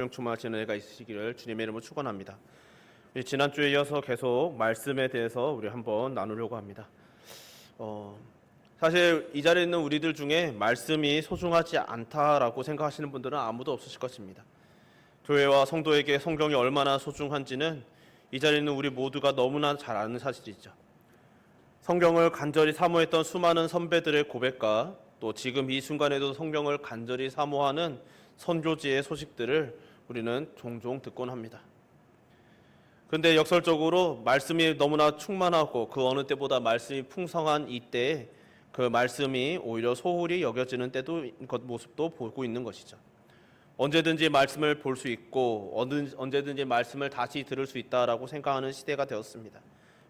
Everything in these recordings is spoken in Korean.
충만하신 은혜가 있으시기를 주님의 이름으로 축원합니다. 지난주에 이어서 계속 말씀에 대해서 우리 한번 나누려고 합니다. 사실 이 자리에 있는 우리들 중에 말씀이 소중하지 않다라고 생각하시는 분들은 아무도 없으실 것입니다. 교회와 성도에게 성경이 얼마나 소중한지는 이 자리에 있는 우리 모두가 너무나 잘 아는 사실이죠. 성경을 간절히 사모했던 수많은 선배들의 고백과 또 지금 이 순간에도 성경을 간절히 사모하는 선교지의 소식들을 우리는 종종 듣곤 합니다. 그런데 역설적으로 말씀이 너무나 충만하고 그 어느 때보다 말씀이 풍성한 이때에 그 말씀이 오히려 소홀히 여겨지는 때도 모습도 보고 있는 것이죠. 언제든지 말씀을 볼 수 있고 언제든지 말씀을 다시 들을 수 있다라고 생각하는 시대가 되었습니다.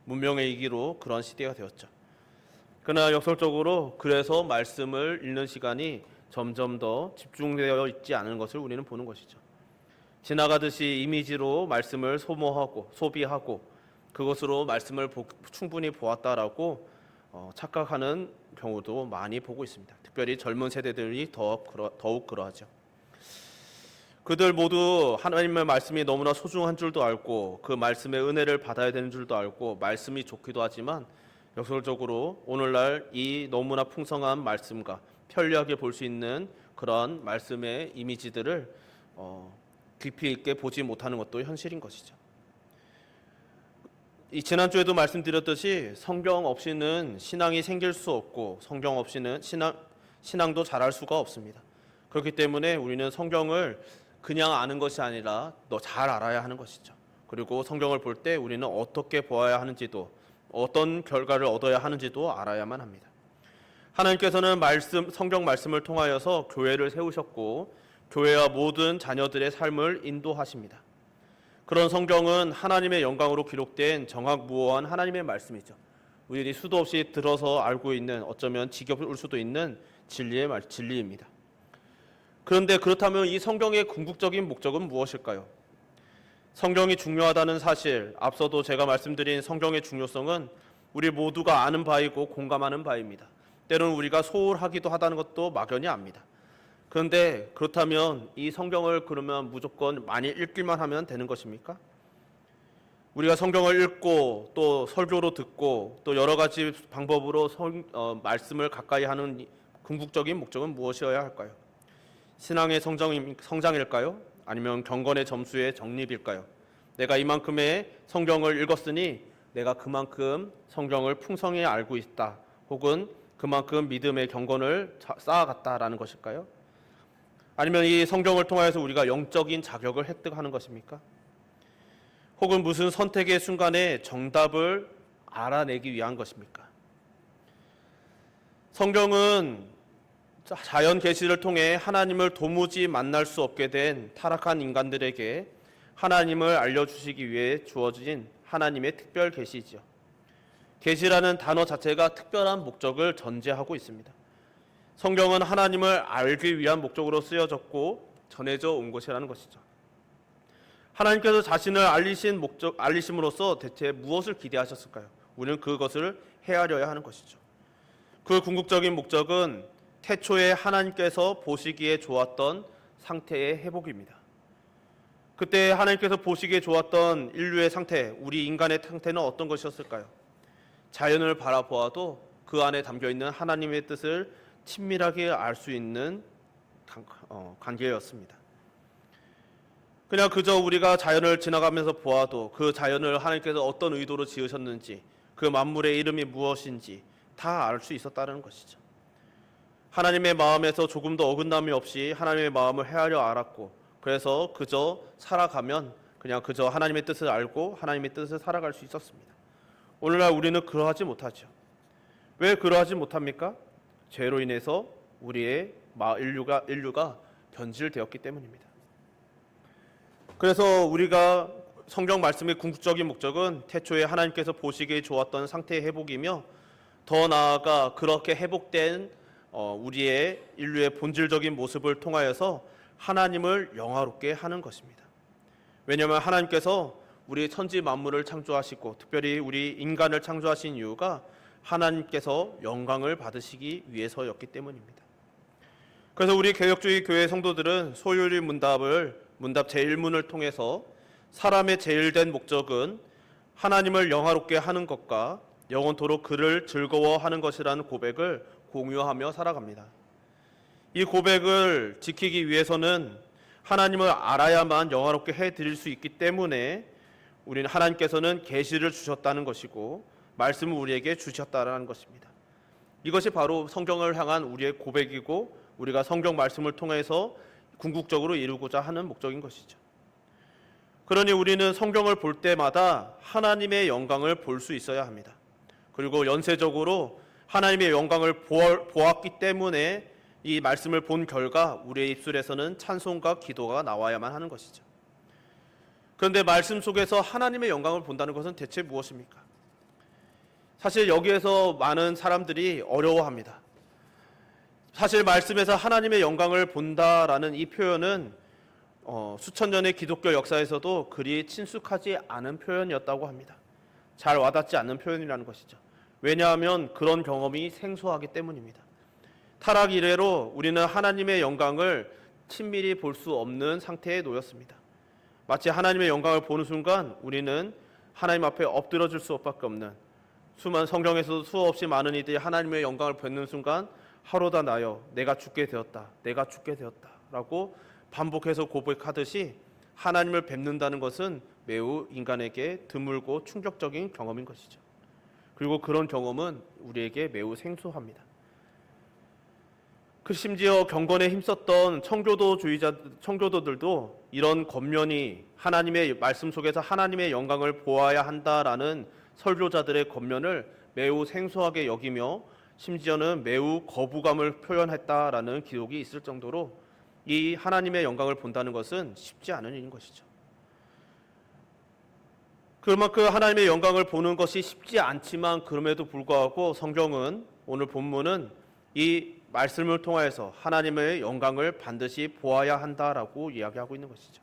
문명의 이기로 그런 시대가 되었죠. 그러나 역설적으로 그래서 말씀을 읽는 시간이 점점 더 집중되어 있지 않은 것을 우리는 보는 것이죠. 지나가듯이 이미지로 말씀을 소모하고 소비하고 그것으로 말씀을 충분히 보았다라고 착각하는 경우도 많이 보고 있습니다. 특별히 젊은 세대들이 더욱 그러하죠. 그들 모두 하나님의 말씀이 너무나 소중한 줄도 알고 그 말씀의 은혜를 받아야 되는 줄도 알고 말씀이 좋기도 하지만 역설적으로 오늘날 이 너무나 풍성한 말씀과 편리하게 볼 수 있는 그런 말씀의 이미지들을 깊이 있게 보지 못하는 것도 현실인 것이죠. 지난주에도 말씀드렸듯이 성경 없이는 신앙이 생길 수 없고 성경 없이는 신앙도 잘할 수가 없습니다. 그렇기 때문에 우리는 성경을 그냥 아는 것이 아니라 잘 알아야 하는 것이죠. 그리고 성경을 볼 때 우리는 어떻게 보아야 하는지도 어떤 결과를 얻어야 하는지도 알아야만 합니다. 하나님께서는 성경 말씀을 통하여서 교회를 세우셨고 교회와 모든 자녀들의 삶을 인도하십니다. 그런 성경은 하나님의 영광으로 기록된 정확무오한 하나님의 말씀이죠. 우리들이 수도 없이 들어서 알고 있는 어쩌면 지겨울 수도 있는 진리입니다. 그런데 그렇다면 이 성경의 궁극적인 목적은 무엇일까요? 성경이 중요하다는 사실, 앞서도 제가 말씀드린 성경의 중요성은 우리 모두가 아는 바이고 공감하는 바입니다. 때로는 우리가 소홀하기도 하다는 것도 막연히 압니다. 그런데 그렇다면 이 성경을 그러면 무조건 많이 읽기만 하면 되는 것입니까? 우리가 성경을 읽고 또 설교로 듣고 또 여러 가지 방법으로 말씀을 가까이 하는 궁극적인 목적은 무엇이어야 할까요? 신앙의 성장일까요? 아니면 경건의 점수의 정립일까요? 내가 이만큼의 성경을 읽었으니 내가 그만큼 성경을 풍성히 알고 있다. 혹은 그만큼 믿음의 경건을 쌓아갔다라는 것일까요? 아니면 이 성경을 통하여서 우리가 영적인 자격을 획득하는 것입니까? 혹은 무슨 선택의 순간에 정답을 알아내기 위한 것입니까? 성경은 자연 계시를 통해 하나님을 도무지 만날 수 없게 된 타락한 인간들에게 하나님을 알려주시기 위해 주어진 하나님의 특별 계시지요. 계시라는 단어 자체가 특별한 목적을 전제하고 있습니다. 성경은 하나님을 알기 위한 목적으로 쓰여졌고 전해져 온 것이라는 것이죠. 하나님께서 자신을 알리심으로써 대체 무엇을 기대하셨을까요? 우리는 그것을 헤아려야 하는 것이죠. 그 궁극적인 목적은 태초에 하나님께서 보시기에 좋았던 상태의 회복입니다. 그때 하나님께서 보시기에 좋았던 인류의 상태, 우리 인간의 상태는 어떤 것이었을까요? 자연을 바라보아도 그 안에 담겨있는 하나님의 뜻을 친밀하게 알 수 있는 관계였습니다. 그냥 그저 우리가 자연을 지나가면서 보아도 그 자연을 하나님께서 어떤 의도로 지으셨는지 그 만물의 이름이 무엇인지 다 알 수 있었다는 것이죠. 하나님의 마음에서 조금도 어긋남이 없이 하나님의 마음을 헤아려 알았고 그래서 그저 살아가면 그냥 그저 하나님의 뜻을 알고 하나님의 뜻을 살아갈 수 있었습니다. 오늘날 우리는 그러하지 못하죠. 왜 그러하지 못합니까? 죄로 인해서 우리의 인류가 변질되었기 때문입니다. 그래서 우리가 성경 말씀의 궁극적인 목적은 태초에 하나님께서 보시기에 좋았던 상태의 회복이며 더 나아가 그렇게 회복된 우리의 인류의 본질적인 모습을 통하여서 하나님을 영화롭게 하는 것입니다. 왜냐하면 하나님께서 우리 천지 만물을 창조하시고 특별히 우리 인간을 창조하신 이유가 하나님께서 영광을 받으시기 위해서였기 때문입니다. 그래서 우리 개혁주의 교회 성도들은 소유리 문답을 문답 제1문을 통해서 사람의 제일 된 목적은 하나님을 영화롭게 하는 것과 영원토록 그를 즐거워하는 것이라는 고백을 공유하며 살아갑니다. 이 고백을 지키기 위해서는 하나님을 알아야만 영화롭게 해드릴 수 있기 때문에 우리는 하나님께서는 계시를 주셨다는 것이고 말씀을 우리에게 주셨다는 것입니다. 이것이 바로 성경을 향한 우리의 고백이고 우리가 성경 말씀을 통해서 궁극적으로 이루고자 하는 목적인 것이죠. 그러니 우리는 성경을 볼 때마다 하나님의 영광을 볼 수 있어야 합니다. 그리고 연쇄적으로 하나님의 영광을 보았기 때문에 이 말씀을 본 결과 우리의 입술에서는 찬송과 기도가 나와야만 하는 것이죠. 그런데 말씀 속에서 하나님의 영광을 본다는 것은 대체 무엇입니까? 사실 여기에서 많은 사람들이 어려워합니다. 사실 말씀에서 하나님의 영광을 본다라는 이 표현은 수천 년의 기독교 역사에서도 그리 친숙하지 않은 표현이었다고 합니다. 잘 와닿지 않는 표현이라는 것이죠. 왜냐하면 그런 경험이 생소하기 때문입니다. 타락 이래로 우리는 하나님의 영광을 친밀히 볼 수 없는 상태에 놓였습니다. 마치 하나님의 영광을 보는 순간 우리는 하나님 앞에 엎드러질 수밖에 없는, 성경에서도 수없이 많은 이들이 하나님의 영광을 뵙는 순간 하루다 나여 내가 죽게 되었다, 내가 죽게 되었다 라고 반복해서 고백하듯이 하나님을 뵙는다는 것은 매우 인간에게 드물고 충격적인 경험인 것이죠. 그리고 그런 경험은 우리에게 매우 생소합니다. 심지어 경건에 힘썼던 청교도들도 이런 겉면이 하나님의 말씀 속에서 하나님의 영광을 보아야 한다라는 설교자들의 겉면을 매우 생소하게 여기며 심지어는 매우 거부감을 표현했다라는 기록이 있을 정도로 이 하나님의 영광을 본다는 것은 쉽지 않은 일인 것이죠. 그만큼 하나님의 영광을 보는 것이 쉽지 않지만 그럼에도 불구하고 성경은, 오늘 본문은 이 말씀을 통해서 하나님의 영광을 반드시 보아야 한다라고 이야기하고 있는 것이죠.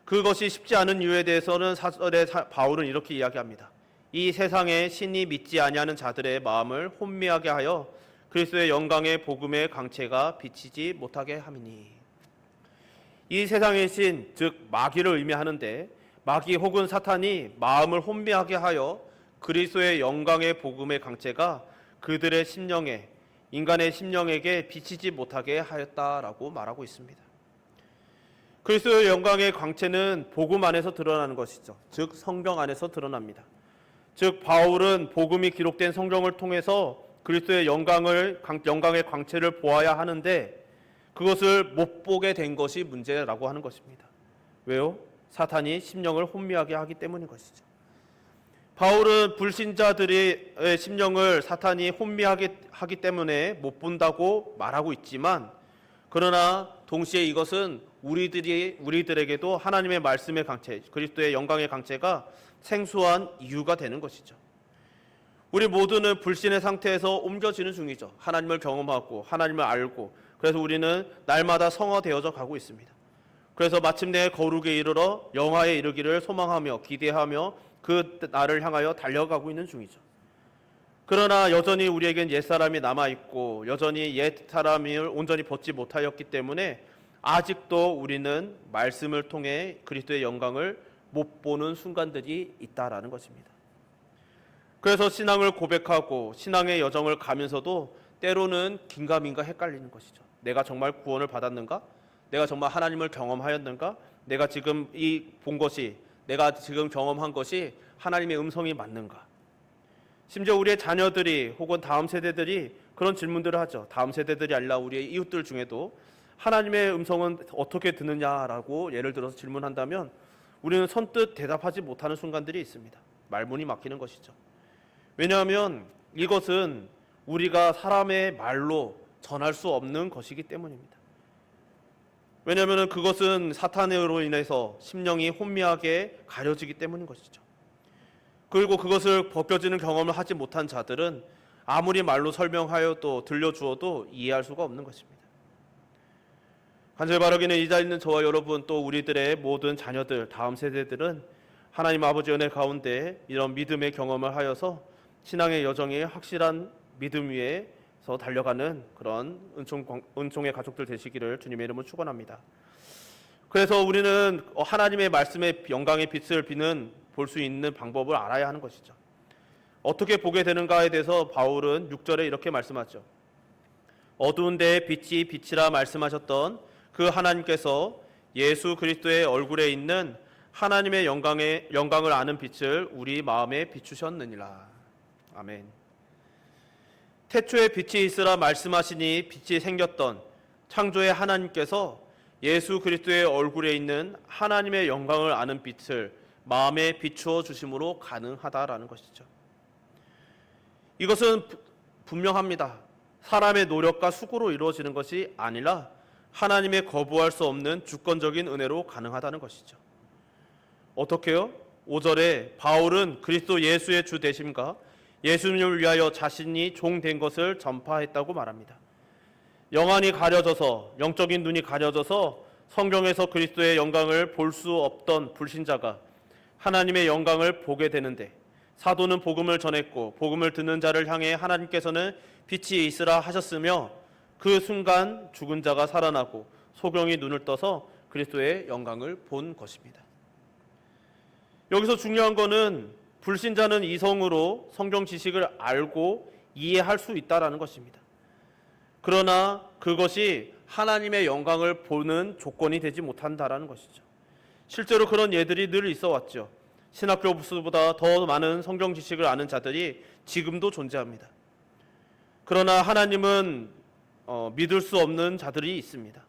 그것이 쉽지 않은 이유에 대해서는 사절에 바울은 이렇게 이야기합니다. 이 세상에 신이 믿지 아니하는 자들의 마음을 혼미하게 하여 그리스도의 영광의 복음의 강체가 비치지 못하게 함이니. 이 세상의 신, 즉 마귀를 의미하는데 마귀 혹은 사탄이 마음을 혼미하게 하여 그리스도의 영광의 복음의 강체가 그들의 심령에, 인간의 심령에게 비치지 못하게 하였다라고 말하고 있습니다. 그리스도의 영광의 광채는 복음 안에서 드러나는 것이죠. 즉 성경 안에서 드러납니다. 즉 바울은 복음이 기록된 성경을 통해서 그리스도의 영광의 광채를 보아야 하는데 그것을 못 보게 된 것이 문제라고 하는 것입니다. 왜요? 사탄이 심령을 혼미하게 하기 때문인 것이죠. 바울은 불신자들의 심령을 사탄이 혼미하게 하기 때문에 못 본다고 말하고 있지만, 그러나 동시에 이것은 우리들에게도 하나님의 말씀의 강체, 그리스도의 영광의 강체가 생소한 이유가 되는 것이죠. 우리 모두는 불신의 상태에서 옮겨지는 중이죠. 하나님을 경험하고 하나님을 알고, 그래서 우리는 날마다 성화되어져 가고 있습니다. 그래서 마침내 거룩에 이르러 영화에 이르기를 소망하며 기대하며 그 날을 향하여 달려가고 있는 중이죠. 그러나 여전히 우리에겐 옛사람이 남아있고 여전히 옛사람을 온전히 벗지 못하였기 때문에 아직도 우리는 말씀을 통해 그리스도의 영광을 못 보는 순간들이 있다라는 것입니다. 그래서 신앙을 고백하고 신앙의 여정을 가면서도 때로는 긴가민가 헷갈리는 것이죠. 내가 정말 구원을 받았는가? 내가 정말 하나님을 경험하였는가? 내가 지금 본 것이, 내가 지금 경험한 것이 하나님의 음성이 맞는가? 심지어 우리의 자녀들이 혹은 다음 세대들이 그런 질문들을 하죠. 다음 세대들이 아니라 우리의 이웃들 중에도 하나님의 음성은 어떻게 듣느냐라고 예를 들어서 질문한다면 우리는 선뜻 대답하지 못하는 순간들이 있습니다. 말문이 막히는 것이죠. 왜냐하면 이것은 우리가 사람의 말로 전할 수 없는 것이기 때문입니다. 왜냐하면 그것은 사탄으로 인해서 심령이 혼미하게 가려지기 때문인 것이죠. 그리고 그것을 벗겨지는 경험을 하지 못한 자들은 아무리 말로 설명하여 또 들려주어도 이해할 수가 없는 것입니다. 간절히 바라기는 이 자리에 있는 저와 여러분, 또 우리들의 모든 자녀들, 다음 세대들은 하나님 아버지 은혜 가운데 이런 믿음의 경험을 하여서 신앙의 여정에 확실한 믿음 위에서 달려가는 그런 은총의 가족들 되시기를 주님의 이름으로 축원합니다. 그래서 우리는 하나님의 말씀의 영광의 빛을 볼 수 있는 방법을 알아야 하는 것이죠. 어떻게 보게 되는가에 대해서 바울은 6절에 이렇게 말씀하죠. 어두운 데에 빛이 빛이라 말씀하셨던 그 하나님께서 예수 그리스도의 얼굴에 있는 하나님의 영광을 아는 빛을 우리 마음에 비추셨느니라. 아멘. 태초에 빛이 있으라 말씀하시니 빛이 생겼던 창조의 하나님께서 예수 그리스도의 얼굴에 있는 하나님의 영광을 아는 빛을 마음에 비추어 주심으로 가능하다라는 것이죠. 이것은 분명합니다. 사람의 노력과 수고로 이루어지는 것이 아니라 하나님의 거부할 수 없는 주권적인 은혜로 가능하다는 것이죠. 어떻게요? 5절에 바울은 그리스도 예수의 주 되심과 예수님을 위하여 자신이 종 된 것을 전파했다고 말합니다. 영안이 가려져서, 영적인 눈이 가려져서 성경에서 그리스도의 영광을 볼 수 없던 불신자가 하나님의 영광을 보게 되는데, 사도는 복음을 전했고 복음을 듣는 자를 향해 하나님께서는 빛이 있으라 하셨으며 그 순간 죽은 자가 살아나고 소경이 눈을 떠서 그리스도의 영광을 본 것입니다. 여기서 중요한 것은 불신자는 이성으로 성경 지식을 알고 이해할 수 있다라는 것입니다. 그러나 그것이 하나님의 영광을 보는 조건이 되지 못한다라는 것이죠. 실제로 그런 예들이 늘 있어 왔죠. 신학 교수보다 더 많은 성경 지식을 아는 자들이 지금도 존재합니다. 그러나 하나님은 믿을 수 없는 자들이 있습니다.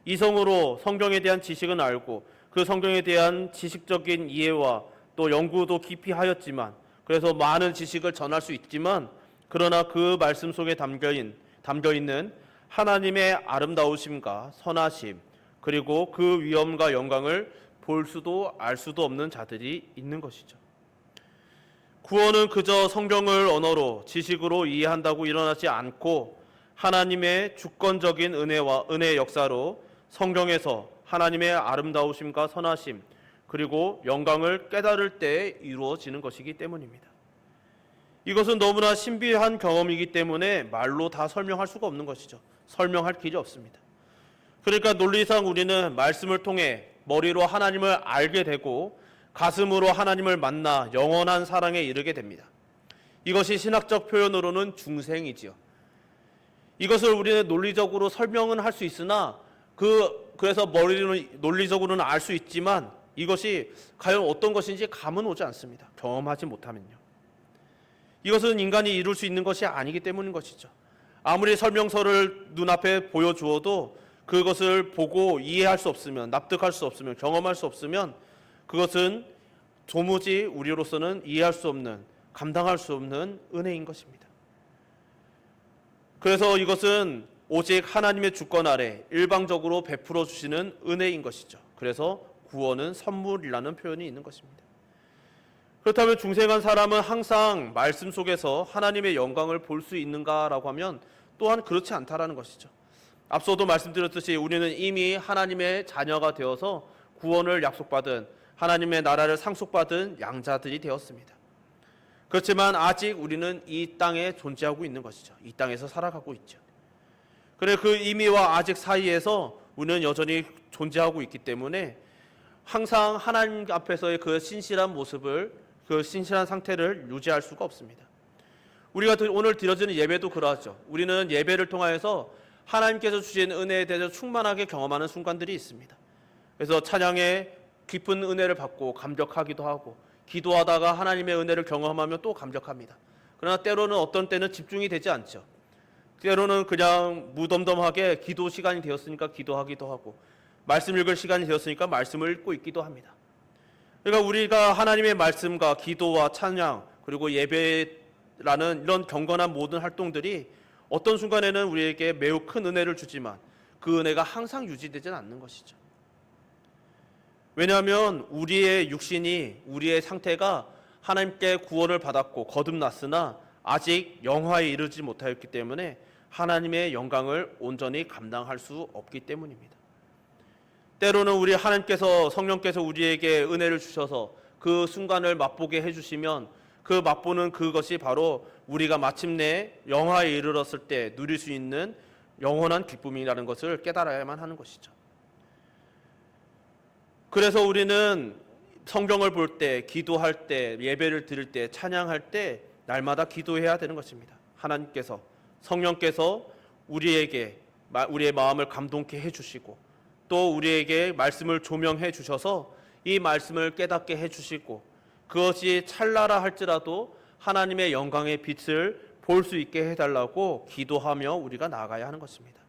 이성으로 성경에 대한 지식은 알고 그 성경에 대한 지식적인 이해와 또 연구도 깊이 하였지만, 그래서 많은 지식을 전할 수 있지만, 그러나 그 말씀 속에 담겨있는 하나님의 아름다우심과 선하심, 그리고 그 위엄과 영광을 볼 수도 알 수도 없는 자들이 있는 것이죠. 구원은 그저 성경을 언어로 지식으로 이해한다고 일어나지 않고 하나님의 주권적인 은혜의 역사로 성경에서 하나님의 아름다우심과 선하심 그리고 영광을 깨달을 때 이루어지는 것이기 때문입니다. 이것은 너무나 신비한 경험이기 때문에 말로 다 설명할 수가 없는 것이죠. 설명할 길이 없습니다. 그러니까 논리상 우리는 말씀을 통해 머리로 하나님을 알게 되고 가슴으로 하나님을 만나 영원한 사랑에 이르게 됩니다. 이것이 신학적 표현으로는 중생이지요. 이것을 우리는 논리적으로 설명은 할 수 있으나 그래서 논리적으로는 알 수 있지만 이것이 과연 어떤 것인지 감은 오지 않습니다. 경험하지 못하면요. 이것은 인간이 이룰 수 있는 것이 아니기 때문인 것이죠. 아무리 설명서를 눈앞에 보여주어도 그것을 보고 이해할 수 없으면, 납득할 수 없으면, 경험할 수 없으면 그것은 도무지 우리로서는 이해할 수 없는, 감당할 수 없는 은혜인 것입니다. 그래서 이것은 오직 하나님의 주권 아래 일방적으로 베풀어 주시는 은혜인 것이죠. 그래서 구원은 선물이라는 표현이 있는 것입니다. 그렇다면 중생한 사람은 항상 말씀 속에서 하나님의 영광을 볼 수 있는가라고 하면 또한 그렇지 않다라는 것이죠. 앞서도 말씀드렸듯이 우리는 이미 하나님의 자녀가 되어서 구원을 약속받은, 하나님의 나라를 상속받은 양자들이 되었습니다. 그렇지만 아직 우리는 이 땅에 존재하고 있는 것이죠. 이 땅에서 살아가고 있죠. 그래 그 이미와 아직 사이에서 우리는 여전히 존재하고 있기 때문에 항상 하나님 앞에서의 그 신실한 모습을, 그 신실한 상태를 유지할 수가 없습니다. 우리가 오늘 드려지는 예배도 그러하죠. 우리는 예배를 통하여서 하나님께서 주신 은혜에 대해서 충만하게 경험하는 순간들이 있습니다. 그래서 찬양에 깊은 은혜를 받고 감격하기도 하고, 기도하다가 하나님의 은혜를 경험하면 또 감격합니다. 그러나 때로는 어떤 때는 집중이 되지 않죠. 때로는 그냥 무덤덤하게 기도 시간이 되었으니까 기도하기도 하고, 말씀 읽을 시간이 되었으니까 말씀을 읽고 있기도 합니다. 그러니까 우리가 하나님의 말씀과 기도와 찬양 그리고 예배라는 이런 경건한 모든 활동들이 어떤 순간에는 우리에게 매우 큰 은혜를 주지만 그 은혜가 항상 유지되지는 않는 것이죠. 왜냐하면 우리의 육신이, 우리의 상태가 하나님께 구원을 받았고 거듭났으나 아직 영화에 이르지 못하였기 때문에 하나님의 영광을 온전히 감당할 수 없기 때문입니다. 때로는 우리 하나님께서, 성령께서 우리에게 은혜를 주셔서 그 순간을 맛보게 해주시면 그 맛보는 그것이 바로 우리가 마침내 영화에 이르렀을 때 누릴 수 있는 영원한 기쁨이라는 것을 깨달아야만 하는 것이죠. 그래서 우리는 성경을 볼 때, 기도할 때, 예배를 드릴 때, 찬양할 때 날마다 기도해야 되는 것입니다. 하나님께서, 성령께서 우리에게 우리의 마음을 감동케 해주시고 또 우리에게 말씀을 조명해 주셔서 이 말씀을 깨닫게 해주시고 그것이 찰나라 할지라도 하나님의 영광의 빛을 볼 수 있게 해달라고 기도하며 우리가 나아가야 하는 것입니다.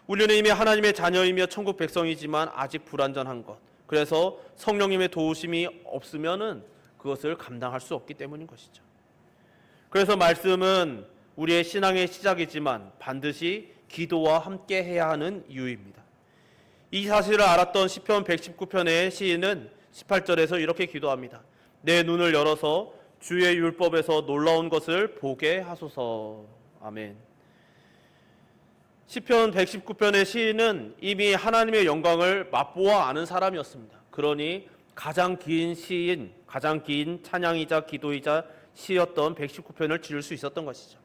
우리는 이미 하나님의 자녀이며 천국 백성이지만 아직 불완전한 것, 그래서 성령님의 도우심이 없으면은 그것을 감당할 수 없기 때문인 것이죠. 그래서 말씀은 우리의 신앙의 시작이지만 반드시 기도와 함께 해야 하는 이유입니다. 이 사실을 알았던 시편 119편의 시인은 18절에서 이렇게 기도합니다. 내 눈을 열어서 주의 율법에서 놀라운 것을 보게 하소서. 아멘. 시편 119편의 시인은 이미 하나님의 영광을 맛보아 아는 사람이었습니다. 그러니 가장 긴 시인, 가장 긴 찬양이자 기도이자 시였던 119편을 지을 수 있었던 것이죠.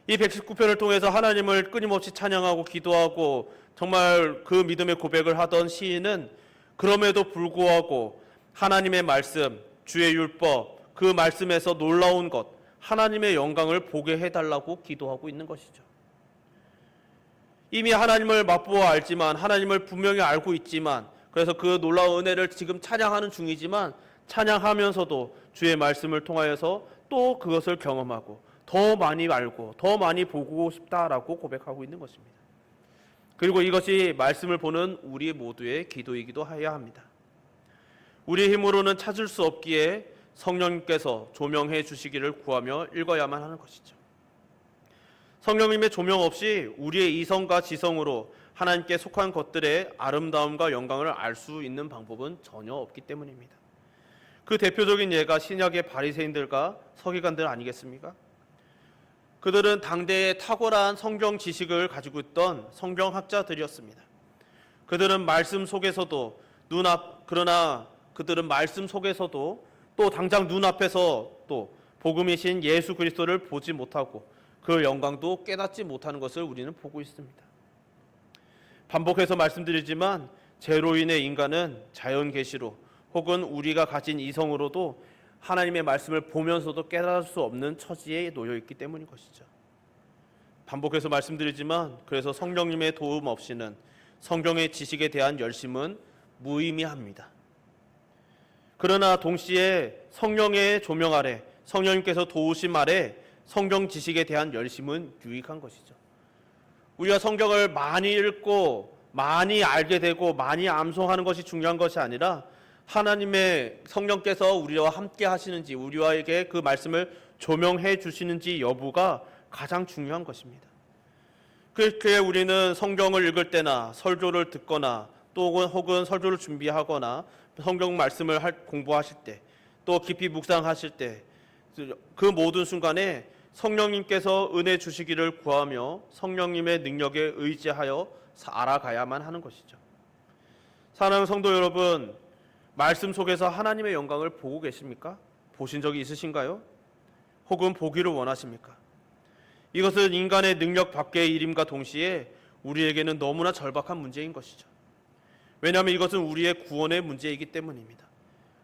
이 119편을 통해서 하나님을 끊임없이 찬양하고 기도하고 정말 그 믿음의 고백을 하던 시인은 그럼에도 불구하고 하나님의 말씀, 주의 율법, 그 말씀에서 놀라운 것, 하나님의 영광을 보게 해달라고 기도하고 있는 것이죠. 이미 하나님을 맛보아 알지만, 하나님을 분명히 알고 있지만, 그래서 그 놀라운 은혜를 지금 찬양하는 중이지만 찬양하면서도 주의 말씀을 통하여서 또 그것을 경험하고 더 많이 알고 더 많이 보고 싶다라고 고백하고 있는 것입니다. 그리고 이것이 말씀을 보는 우리 모두의 기도이기도 해야 합니다. 우리 힘으로는 찾을 수 없기에 성령님께서 조명해 주시기를 구하며 읽어야만 하는 것이죠. 성령님의 조명 없이 우리의 이성과 지성으로 하나님께 속한 것들의 아름다움과 영광을 알 수 있는 방법은 전혀 없기 때문입니다. 그 대표적인 예가 신약의 바리새인들과 서기관들 아니겠습니까? 그들은 당대의 탁월한 성경 지식을 가지고 있던 성경학자들이었습니다. 그들은 말씀 속에서도 그러나 그들은 말씀 속에서도 또 당장 눈앞에서 또 복음이신 예수 그리스도를 보지 못하고 그 영광도 깨닫지 못하는 것을 우리는 보고 있습니다. 반복해서 말씀드리지만 죄로 인해 인간은 자연 계시로 혹은 우리가 가진 이성으로도 하나님의 말씀을 보면서도 깨달을 수 없는 처지에 놓여 있기 때문인 것이죠. 반복해서 말씀드리지만 그래서 성령님의 도움 없이는 성경의 지식에 대한 열심은 무의미합니다. 그러나 동시에 성령의 조명 아래, 성령님께서 도우심 아래 성경 지식에 대한 열심은 유익한 것이죠. 우리가 성경을 많이 읽고 많이 알게 되고 많이 암송하는 것이 중요한 것이 아니라 하나님의 성령께서 우리와 함께 하시는지, 우리와에게 그 말씀을 조명해 주시는지 여부가 가장 중요한 것입니다. 그렇게 우리는 성경을 읽을 때나 설교를 듣거나 또 혹은 설교를 준비하거나 성경 말씀을 공부하실 때 또 깊이 묵상하실 때 그 모든 순간에 성령님께서 은혜 주시기를 구하며 성령님의 능력에 의지하여 알아가야만 하는 것이죠. 사랑하는 성도 여러분, 말씀 속에서 하나님의 영광을 보고 계십니까? 보신 적이 있으신가요? 혹은 보기를 원하십니까? 이것은 인간의 능력 밖의 일임과 동시에 우리에게는 너무나 절박한 문제인 것이죠. 왜냐하면 이것은 우리의 구원의 문제이기 때문입니다.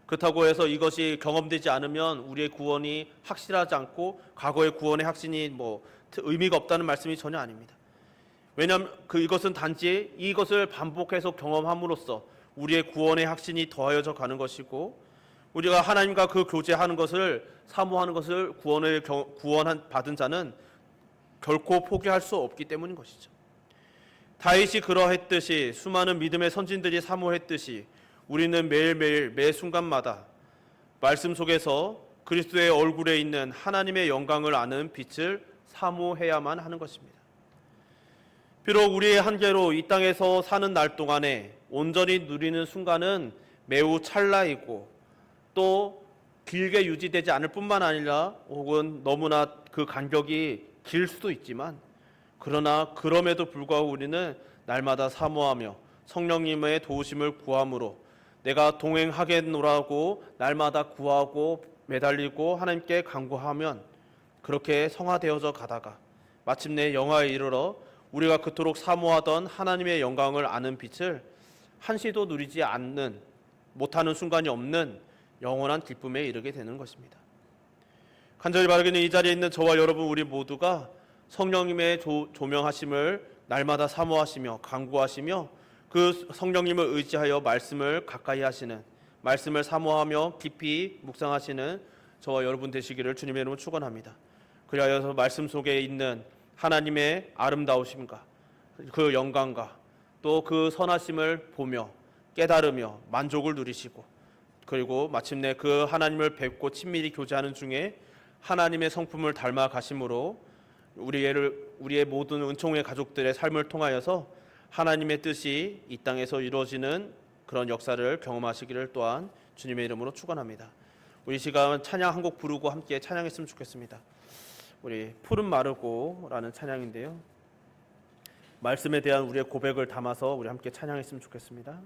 그렇다고 해서 이것이 경험되지 않으면 우리의 구원이 확실하지 않고 과거의 구원의 확신이 의미가 없다는 말씀이 전혀 아닙니다. 왜냐하면 이것은 단지 이것을 반복해서 경험함으로써 우리의 구원의 확신이 더하여져 가는 것이고 우리가 하나님과 그 교제하는 것을 사모하는 것을 구원 받은 자는 결코 포기할 수 없기 때문인 것이죠. 다윗이 그러했듯이 수많은 믿음의 선진들이 사모했듯이 우리는 매일매일 매 순간마다 말씀 속에서 그리스도의 얼굴에 있는 하나님의 영광을 아는 빛을 사모해야만 하는 것입니다. 비록 우리의 한계로 이 땅에서 사는 날 동안에 온전히 누리는 순간은 매우 찰나이고 또 길게 유지되지 않을 뿐만 아니라 혹은 너무나 그 간격이 길 수도 있지만 그러나 그럼에도 불구하고 우리는 날마다 사모하며 성령님의 도우심을 구함으로 내가 동행하겠노라고 날마다 구하고 매달리고 하나님께 간구하면 그렇게 성화되어져 가다가 마침내 영화에 이르러 우리가 그토록 사모하던 하나님의 영광을 아는 빛을 한시도 누리지 않는, 못하는 순간이 없는 영원한 기쁨에 이르게 되는 것입니다. 간절히 바라기는 이 자리에 있는 저와 여러분 우리 모두가 성령님의 조명하심을 날마다 사모하시며 간구하시며 그 성령님을 의지하여 말씀을 가까이 하시는, 말씀을 사모하며 깊이 묵상하시는 저와 여러분 되시기를 주님의 이름으로 축원합니다. 그리하여서 말씀 속에 있는 하나님의 아름다우심과 그 영광과 또 그 선하심을 보며 깨달으며 만족을 누리시고, 그리고 마침내 그 하나님을 뵙고 친밀히 교제하는 중에 하나님의 성품을 닮아 가심으로 우리의 모든 은총의 가족들의 삶을 통하여서 하나님의 뜻이 이 땅에서 이루어지는 그런 역사를 경험하시기를 또한 주님의 이름으로 축원합니다. 우리 시간 찬양 한 곡 부르고 함께 찬양했으면 좋겠습니다. 우리 푸른 마르고라는 찬양인데요, 말씀에 대한 우리의 고백을 담아서 우리 함께 찬양했으면 좋겠습니다.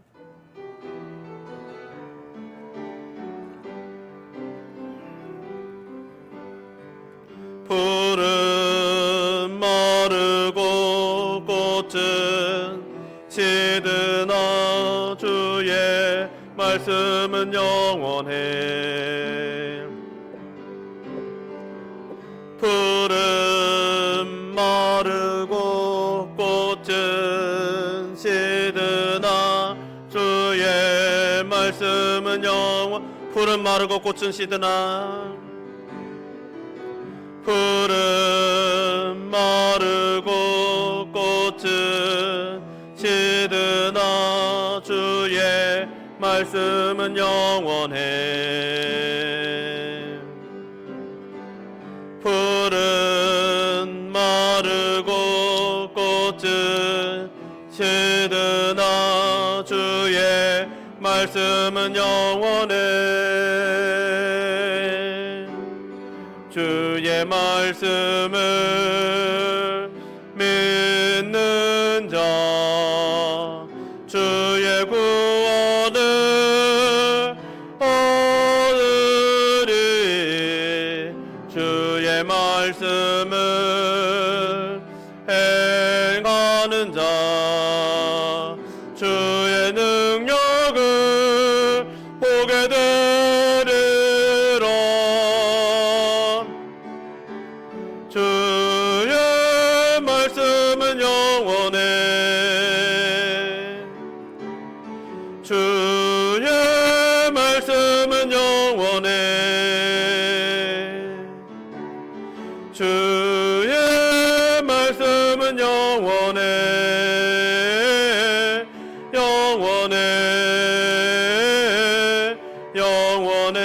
푸른 마르고 꽃은 시드나 주의 말씀은 영원해. 푸른 마르고 꽃은 시드나 주의 말씀은 영원. 푸른 마르고 꽃은 시드나, 푸른 마르고 꽃은 시드나 주의 말씀은 영원해. 푸른 마르고 꽃은 시드나 주의 말씀은 영원해. 주의 말씀을 믿는 자 주의 구원을 얻으리. 주의 말씀을 행하는 자 주의 능력을 보게 되리라. 주의 말씀은 영원해. 주의 말씀은 영원해. 주의 말씀은 영원해. 영원해. 영원해.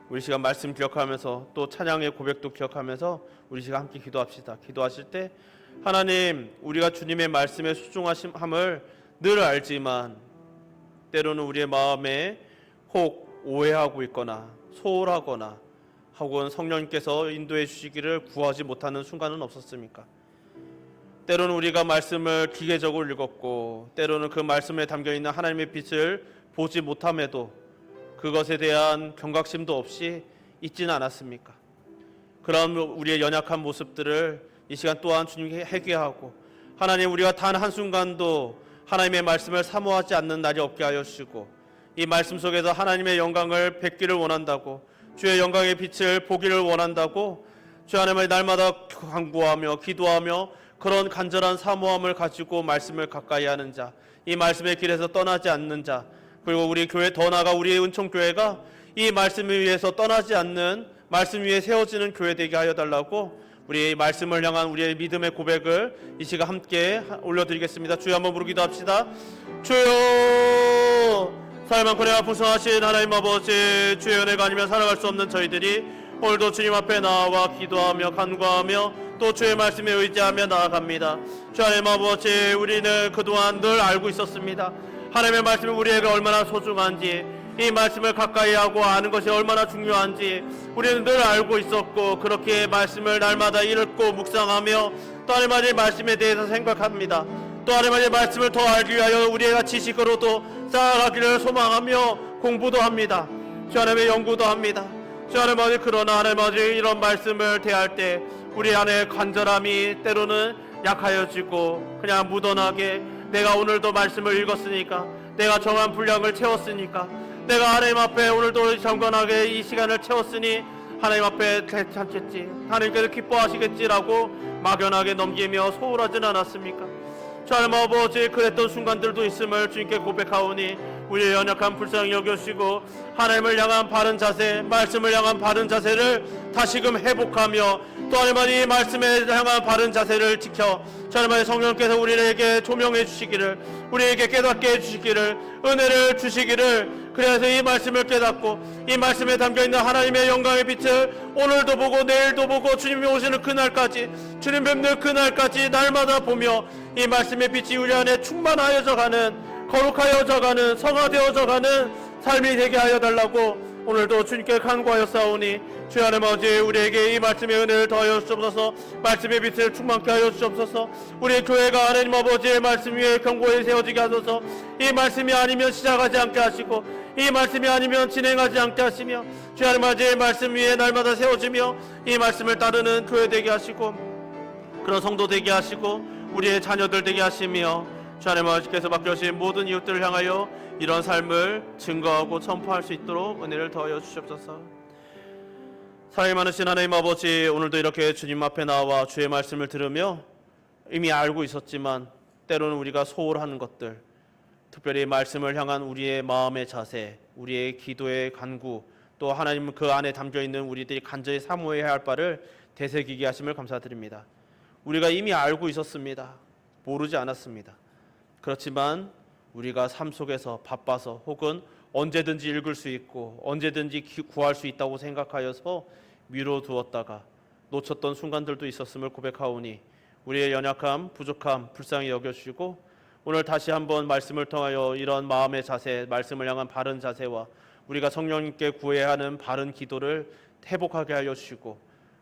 우리 시간 말씀 기억하면서 또 찬양의 고백도 기억하면서 우리 시간 함께 기도합시다. 기도하실 때 하나님, 우리가 주님의 말씀의 소중함을 늘 알지만 때로는 우리의 마음에 혹 오해하고 있거나 소홀하거나 혹은 성령님께서 인도해 주시기를 구하지 못하는 순간은 없었습니까? 때로는 우리가 말씀을 기계적으로 읽었고 때로는 그 말씀에 담겨있는 하나님의 빛을 보지 못함에도 그것에 대한 경각심도 없이 있지는 않았습니까? 그런 우리의 연약한 모습들을 이 시간 또한 주님께 회개하고, 하나님, 우리가 단 한순간도 하나님의 말씀을 사모하지 않는 날이 없게 하여 주시고 이 말씀 속에서 하나님의 영광을 뵙기를 원한다고, 주의 영광의 빛을 보기를 원한다고 주 하나님의 날마다 간구하며 기도하며 그런 간절한 사모함을 가지고 말씀을 가까이 하는 자, 이 말씀의 길에서 떠나지 않는 자, 그리고 우리 교회, 더 나아가 우리의 은총교회가 이 말씀 위에서 떠나지 않는, 말씀 위에 세워지는 교회 되게 하여 달라고 우리의 말씀을 향한 우리의 믿음의 고백을 이 시간 함께 올려드리겠습니다. 주여 한번 부르기도 합시다. 주여, 사랑만 내가 풍성하신 하나님 아버지, 주의 은혜가 아니면 살아갈 수 없는 저희들이 오늘도 주님 앞에 나와 기도하며 간구하며 또 주의 말씀에 의지하며 나아갑니다. 주 하나님 아버지, 우리는 그동안 늘 알고 있었습니다. 하나님의 말씀이 우리에게 얼마나 소중한지, 이 말씀을 가까이 하고 아는 것이 얼마나 중요한지 우리는 늘 알고 있었고, 그렇게 말씀을 날마다 읽고 묵상하며 또 하나님의 말씀에 대해서 생각합니다. 또 하나님의 말씀을 더 알기 위하여 우리가 지식으로도 쌓아가기를 소망하며 공부도 합니다. 주 하나님의 연구도 합니다. 주 하나님 아버지, 그러나 하나님 아버지, 이런 말씀을 대할 때 우리 안에 간절함이 때로는 약하여지고 그냥 무던하게 내가 오늘도 말씀을 읽었으니까, 내가 정한 분량을 채웠으니까, 내가 하나님 앞에 오늘도 경건하게 이 시간을 채웠으니 하나님 앞에 괜찮겠지, 하나님께서 기뻐하시겠지라고 막연하게 넘기며 소홀하진 않았습니까? 주 하나님 아버지, 그랬던 순간들도 있음을 주님께 고백하오니 우리의 연약한 불쌍히 여겨주시고 하나님을 향한 바른 자세, 말씀을 향한 바른 자세를 다시금 회복하며 또 하나님 이 말씀에 향한 바른 자세를 지켜 주 하나님의 성령께서 우리에게 조명해 주시기를, 우리에게 깨닫게 해주시기를, 은혜를 주시기를, 그래서 이 말씀을 깨닫고 이 말씀에 담겨있는 하나님의 영광의 빛을 오늘도 보고 내일도 보고 주님이 오시는 그날까지, 주님 뵙는 그날까지 날마다 보며 이 말씀의 빛이 우리 안에 충만하여져 가는, 거룩하여져 가는, 성화되어져 가는 삶이 되게 하여 달라고 오늘도 주님께 간구하여 싸우니 주여 하나님 아버지, 우리에게 이 말씀의 은혜를 더하여 주옵소서. 말씀의 빛을 충만케 하여 주옵소서. 우리 교회가 하나님 아버지의 말씀 위에 견고히 세워지게 하소서. 이 말씀이 아니면 시작하지 않게 하시고 이 말씀이 아니면 진행하지 않게 하시며 주여 하나님 아버지의 말씀 위에 날마다 세워지며 이 말씀을 따르는 교회 되게 하시고 그런 성도 되게 하시고 우리의 자녀들 되게 하시며 주 하나님 아버지께서 맡겨주신 모든 이웃들을 향하여 이런 삶을 증거하고 선포할 수 있도록 은혜를 더하여 주시옵소서. 사랑이 많으신 하나님 아버지, 오늘도 이렇게 주님 앞에 나와 주의 말씀을 들으며 이미 알고 있었지만 때로는 우리가 소홀한 것들, 특별히 말씀을 향한 우리의 마음의 자세, 우리의 기도의 간구, 또 하나님 그 안에 담겨있는 우리들이 간절히 사모해야 할 바를 되새기게 하심을 감사드립니다. 우리가 이미 알고 있었습니다. 모르지 않았습니다. 그렇지만 우리가 삶 속에서 바빠서 혹은 언제든지 읽을 수 있고 언제든지 구할 수 있다고 생각하여서 미뤄두었다가 놓쳤던 순간들도 있었음을 고백하오니 우리의 연약함, 부족함 불쌍히 여겨주시고 오늘 다시 한번 말씀을 통하여 이런 마음의 자세, 말씀을 향한 바른 자세와 우리가 성령님께 구해야 하는 바른 기도를 회복하게 하여 주시고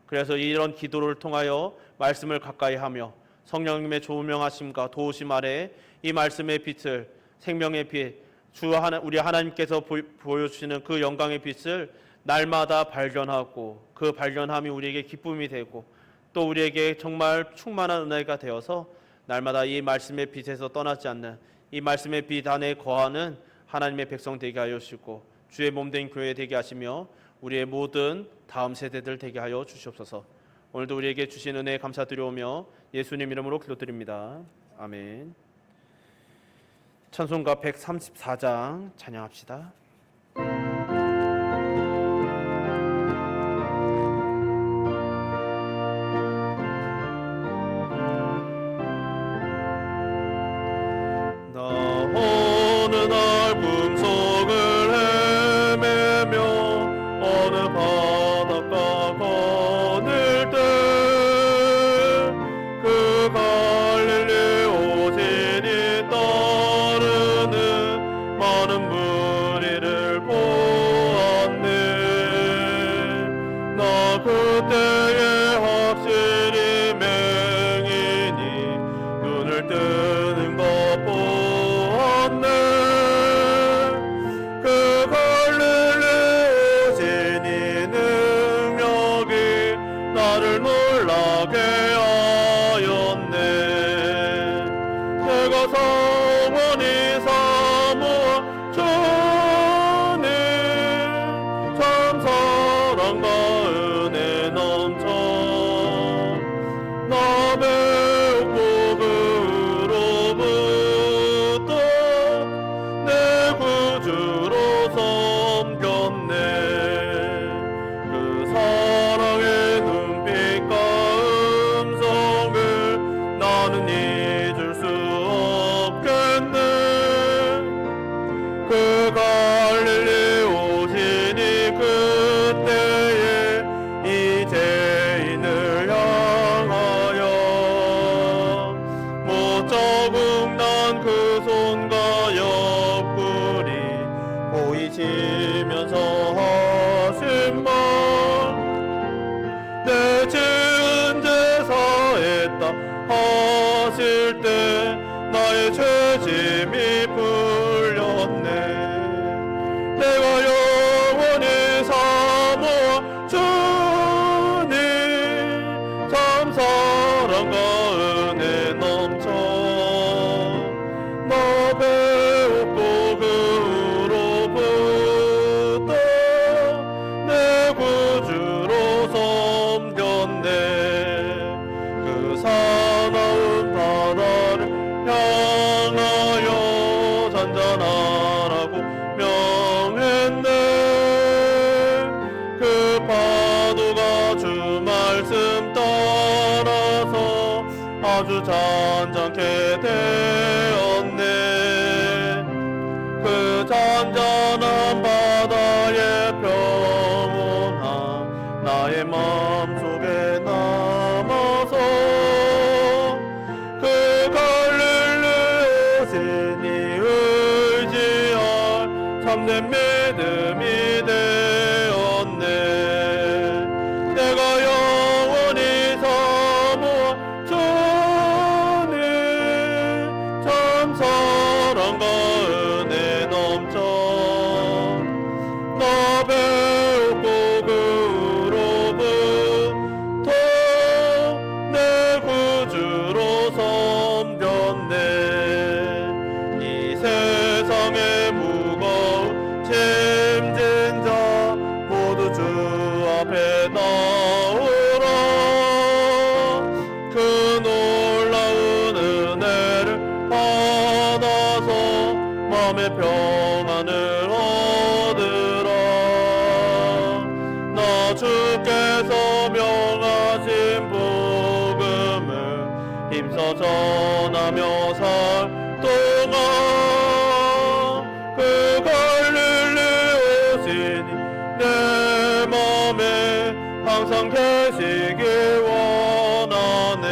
그래서 이런 기도를 통하여 말씀을 가까이 하며 성령님의 조명하심과 도우심 아래 이 말씀의 빛을, 생명의 빛, 우리 하나님께서 보여주시는 그 영광의 빛을 날마다 발견하고 그 발견함이 우리에게 기쁨이 되고 또 우리에게 정말 충만한 은혜가 되어서 날마다 이 말씀의 빛에서 떠나지 않는 이 말씀의 빛 안에 거하는 하나님의 백성 되게 하여 주시고 주의 몸된 교회 되게 하시며 우리의 모든 다음 세대들 되게 하여 주시옵소서. 오늘도 우리에게 주신 은혜에 감사드리오며 예수님 이름으로 기도드립니다. 아멘. 찬송가 134장 찬양합시다. 그 손과 옆구리 보이지 잔잔케 되었네. 그 잔잔한 바다의 평온함 나의 마음속에 남아서 그 갈릴리 오신 이 의지할 참된 믿음이 되었네. 내가 영원히 사모한 주님 참 사랑과 은혜 넘쳐 나 배웠고 그로부터 내 구주로 섬겼네. 이 세상의 무거운 짐진 자 모두 주 앞에 나오라. 그 놀라운 은혜를 받아서 마음의 평안을 얻으라. 나 주께서 명하신 복음을 힘써 전하며 살 동안 그 갈릴리 오시니 내 맘에 항상 계시길 원하네.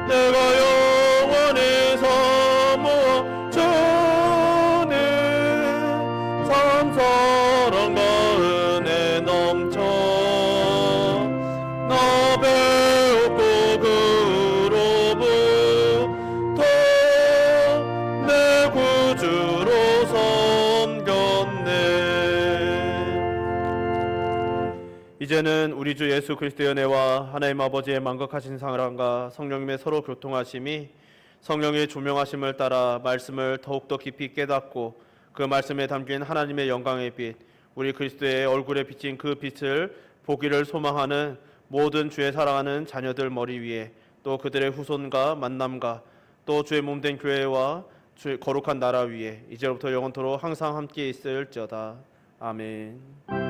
내가 영원히 사모한 주님 참 사랑과 은혜 넘쳐 나 배웠고 그로부터 내 구주로 섬겼네. 이제는 우리 주 예수 그리스도의 은혜와 하나님 아버지의 만극하신 사랑과 성령님의 서로 교통하심이 성령의 조명하심을 따라 말씀을 더욱더 깊이 깨닫고 그 말씀에 담긴 하나님의 영광의 빛, 우리 그리스도의 얼굴에 비친 그 빛을 보기를 소망하는 모든 주의 사랑하는 자녀들 머리 위에 또 그들의 후손과 만남과 또 주의 몸된 교회와 주의 거룩한 나라 위에 이제부터 영원토록 항상 함께 있을지어다. 아멘.